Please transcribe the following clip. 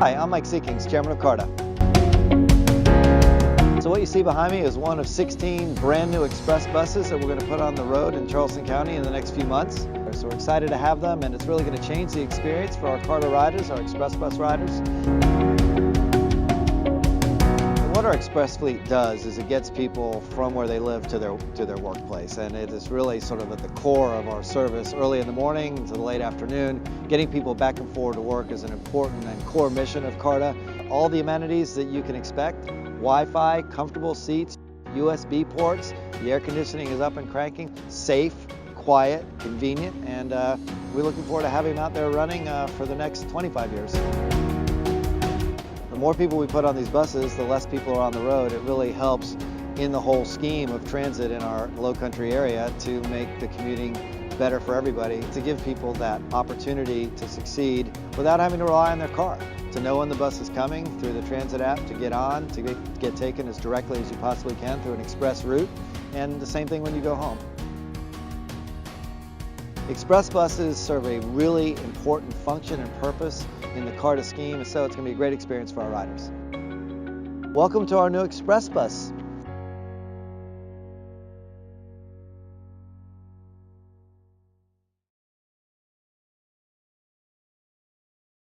Hi, I'm Mike Seekings, Chairman of CARTA. So what you see behind me is one of 16 brand new express buses that we're going to put on the road in Charleston County in the next few months. So we're excited to have them, and it's really going to change the experience for our CARTA riders, our express bus riders. What our express fleet does is it gets people from where they live to their workplace, and it is really sort of at the core of our service early in the morning to the late afternoon. Getting people back and forward to work is an important and core mission of CARTA. All the amenities that you can expect: Wi-Fi, comfortable seats, USB ports, the air conditioning is up and cranking, safe, quiet, convenient, and we're looking forward to having them out there running for the next 25 years. The more people we put on these buses, the less people are on the road. It really helps in the whole scheme of transit in our low country area to make the commuting better for everybody, to give people that opportunity to succeed without having to rely on their car, to know when the bus is coming through the transit app, to get on, to get taken as directly as you possibly can through an express route, and the same thing when you go home. Express buses serve a really important function and purpose in the CARTA scheme, and so it's going to be a great experience for our riders. Welcome to our new express bus.